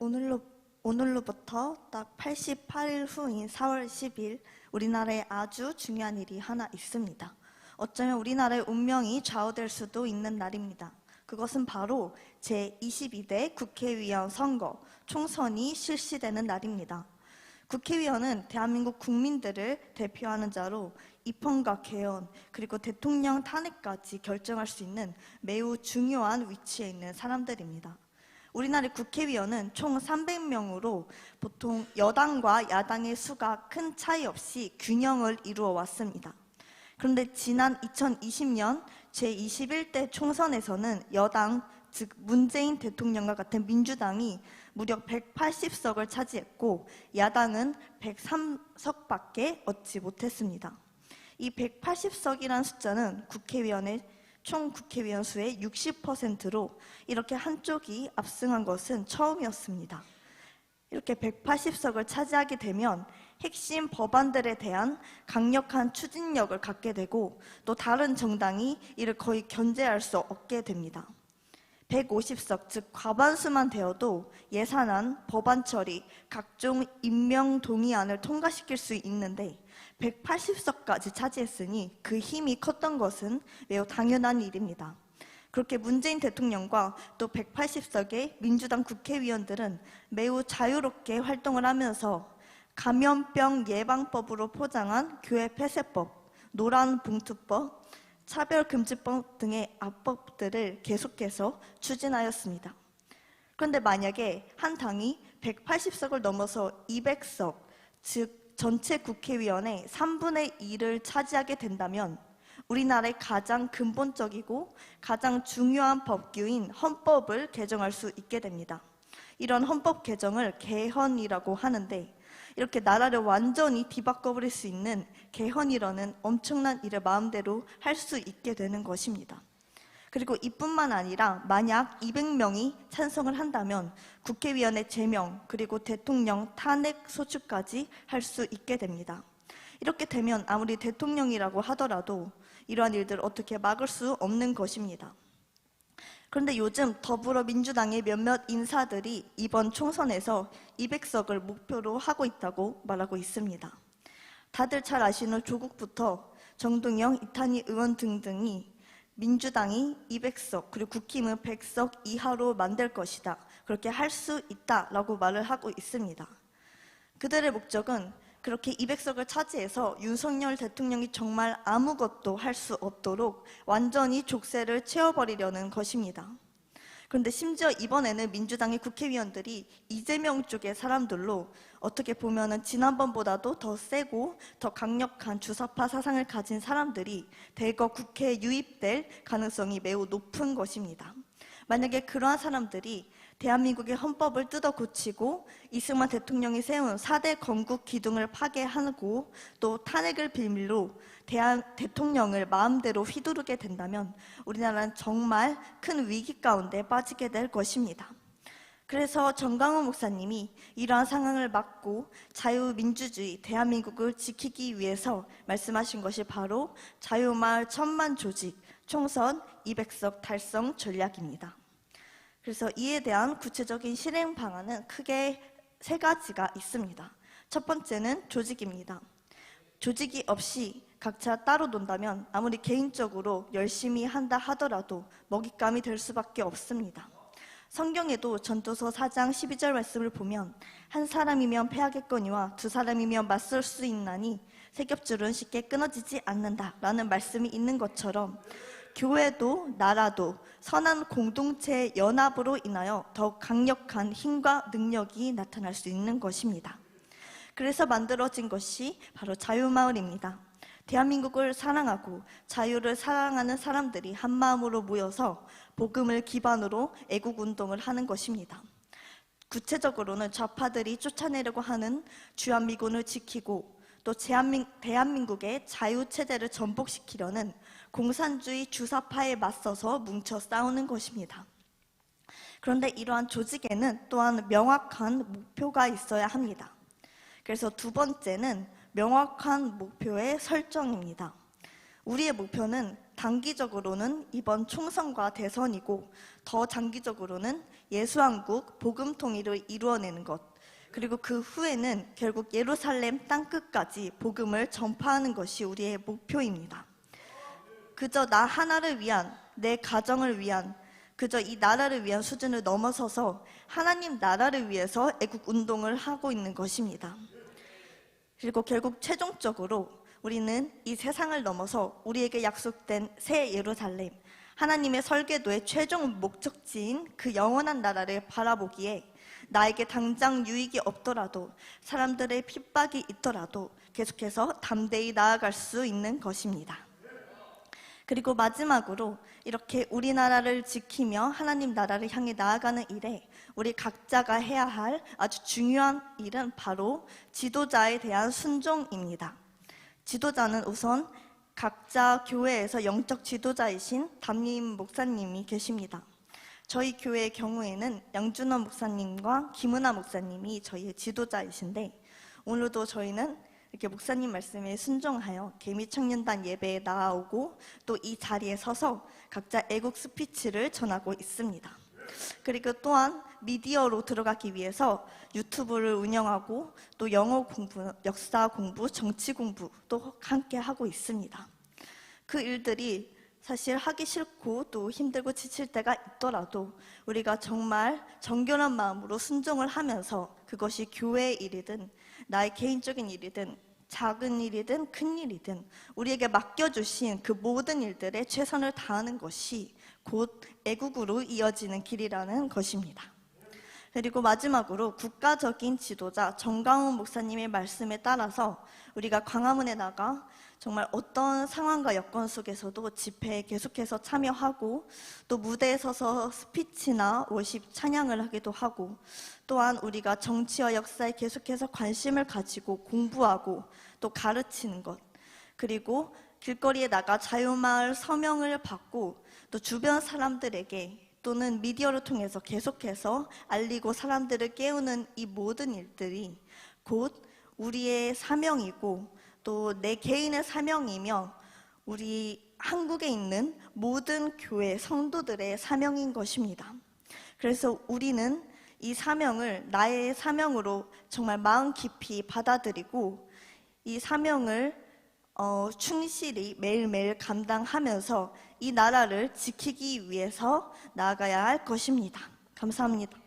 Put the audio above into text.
오늘로, 오늘로부터 딱 88일 후인 4월 10일 우리나라에 아주 중요한 일이 하나 있습니다. 어쩌면 우리나라의 운명이 좌우될 수도 있는 날입니다. 그것은 바로 제22대 국회의원 선거, 총선이 실시되는 날입니다. 국회의원은 대한민국 국민들을 대표하는 자로 입헌과 개헌, 그리고 대통령 탄핵까지 결정할 수 있는 매우 중요한 위치에 있는 사람들입니다. 우리나라 국회의원은 총 300명으로 보통 여당과 야당의 수가 큰 차이 없이 균형을 이루어 왔습니다. 그런데 지난 2020년 제21대 총선에서는 여당, 즉 문재인 대통령과 같은 민주당이 무려 180석을 차지했고 야당은 103석밖에 얻지 못했습니다. 이 180석이라는 숫자는 국회의원의 총 국회의원 수의 60%로 이렇게 한쪽이 압승한 것은 처음이었습니다. 이렇게 180석을 차지하게 되면 핵심 법안들에 대한 강력한 추진력을 갖게 되고 또 다른 정당이 이를 거의 견제할 수 없게 됩니다. 150석, 즉 과반수만 되어도 예산안, 법안 처리, 각종 임명 동의안을 통과시킬 수 있는데 180석까지 차지했으니 그 힘이 컸던 것은 매우 당연한 일입니다. 그렇게 문재인 대통령과 또 180석의 민주당 국회의원들은 매우 자유롭게 활동을 하면서 감염병 예방법으로 포장한 교회 폐쇄법, 노란봉투법, 차별금지법 등의 악법들을 계속해서 추진하였습니다. 그런데 만약에 한 당이 180석을 넘어서 200석, 즉 전체 국회의원의 3분의 2를 차지하게 된다면 우리나라의 가장 근본적이고 가장 중요한 법규인 헌법을 개정할 수 있게 됩니다. 이런 헌법 개정을 개헌이라고 하는데 이렇게 나라를 완전히 뒤바꿔버릴 수 있는 개헌이라는 엄청난 일을 마음대로 할 수 있게 되는 것입니다. 그리고 이뿐만 아니라 만약 200명이 찬성을 한다면 국회의원의 제명 그리고 대통령 탄핵 소추까지 할 수 있게 됩니다. 이렇게 되면 아무리 대통령이라고 하더라도 이러한 일들을 어떻게 막을 수 없는 것입니다. 그런데 요즘 더불어민주당의 몇몇 인사들이 이번 총선에서 200석을 목표로 하고 있다고 말하고 있습니다. 다들 잘 아시는 조국부터 정동영, 이탄희 의원 등등이 민주당이 200석 그리고 국힘은 100석 이하로 만들 것이다. 그렇게 할 수 있다라고 말을 하고 있습니다. 그들의 목적은 그렇게 200석을 차지해서 윤석열 대통령이 정말 아무것도 할 수 없도록 완전히 족쇄를 채워버리려는 것입니다. 그런데 심지어 이번에는 민주당의 국회의원들이 이재명 쪽의 사람들로 어떻게 보면 지난번보다도 더 세고 더 강력한 주사파 사상을 가진 사람들이 대거 국회에 유입될 가능성이 매우 높은 것입니다. 만약에 그러한 사람들이 대한민국의 헌법을 뜯어 고치고 이승만 대통령이 세운 4대 건국 기둥을 파괴하고 또 탄핵을 빌미로 대통령을 마음대로 휘두르게 된다면 우리나라는 정말 큰 위기 가운데 빠지게 될 것입니다. 그래서 정강훈 목사님이 이러한 상황을 막고 자유민주주의 대한민국을 지키기 위해서 말씀하신 것이 바로 자유마을 천만 조직 총선 200석 달성 전략입니다. 그래서 이에 대한 구체적인 실행 방안은 크게 3가지가 있습니다. 첫 번째는 조직입니다. 조직이 없이 각자 따로 논다면 아무리 개인적으로 열심히 한다 하더라도 먹잇감이 될 수밖에 없습니다. 성경에도 전도서 4장 12절 말씀을 보면 한 사람이면 패하겠거니와 두 사람이면 맞설 수 있나니 세 겹줄은 쉽게 끊어지지 않는다 라는 말씀이 있는 것처럼 교회도 나라도 선한 공동체의 연합으로 인하여 더욱 강력한 힘과 능력이 나타날 수 있는 것입니다. 그래서 만들어진 것이 바로 자유마을입니다. 대한민국을 사랑하고 자유를 사랑하는 사람들이 한마음으로 모여서 복음을 기반으로 애국운동을 하는 것입니다. 구체적으로는 좌파들이 쫓아내려고 하는 주한미군을 지키고 또 대한민국의 자유체제를 전복시키려는 공산주의 주사파에 맞서서 뭉쳐 싸우는 것입니다. 그런데 이러한 조직에는 또한 명확한 목표가 있어야 합니다. 그래서 두 번째는 명확한 목표의 설정입니다. 우리의 목표는 단기적으로는 이번 총선과 대선이고 더 장기적으로는 예수왕국 복음 통일을 이루어내는 것, 그리고 그 후에는 결국 예루살렘 땅끝까지 복음을 전파하는 것이 우리의 목표입니다. 그저 나 하나를 위한, 내 가정을 위한, 그저 이 나라를 위한 수준을 넘어서서 하나님 나라를 위해서 애국 운동을 하고 있는 것입니다. 그리고 결국 최종적으로 우리는 이 세상을 넘어서 우리에게 약속된 새 예루살렘, 하나님의 설계도의 최종 목적지인 그 영원한 나라를 바라보기에 나에게 당장 유익이 없더라도, 사람들의 핍박이 있더라도 계속해서 담대히 나아갈 수 있는 것입니다. 그리고 마지막으로 이렇게 우리나라를 지키며 하나님 나라를 향해 나아가는 일에 우리 각자가 해야 할 아주 중요한 일은 바로 지도자에 대한 순종입니다. 지도자는 우선 각자 교회에서 영적 지도자이신 담임 목사님이 계십니다. 저희 교회의 경우에는 양준원 목사님과 김은아 목사님이 저희의 지도자이신데, 오늘도 저희는 이렇게 목사님 말씀에 순종하여 개미청년단 예배에 나아오고 또 이 자리에 서서 각자 애국 스피치를 전하고 있습니다. 그리고 또한 미디어로 들어가기 위해서 유튜브를 운영하고 또 영어 공부, 역사 공부, 정치 공부도 함께 하고 있습니다. 그 일들이 사실 하기 싫고 또 힘들고 지칠 때가 있더라도 우리가 정말 정결한 마음으로 순종을 하면서 그것이 교회의 일이든 나의 개인적인 일이든 작은 일이든 큰 일이든 우리에게 맡겨주신 그 모든 일들에 최선을 다하는 것이 곧 애국으로 이어지는 길이라는 것입니다. 그리고 마지막으로 국가적인 지도자 정강훈 목사님의 말씀에 따라서 우리가 광화문에 나가 정말 어떤 상황과 여건 속에서도 집회에 계속해서 참여하고 또 무대에 서서 스피치나 워십 찬양을 하기도 하고, 또한 우리가 정치와 역사에 계속해서 관심을 가지고 공부하고 또 가르치는 것, 그리고 길거리에 나가 자유마을 서명을 받고 또 주변 사람들에게 또는 미디어를 통해서 계속해서 알리고 사람들을 깨우는 이 모든 일들이 곧 우리의 사명이고 또 내 개인의 사명이며 우리 한국에 있는 모든 교회 성도들의 사명인 것입니다. 그래서 우리는 이 사명을 나의 사명으로 정말 마음 깊이 받아들이고 이 사명을 충실히 매일매일 감당하면서 이 나라를 지키기 위해서 나아가야 할 것입니다. 감사합니다.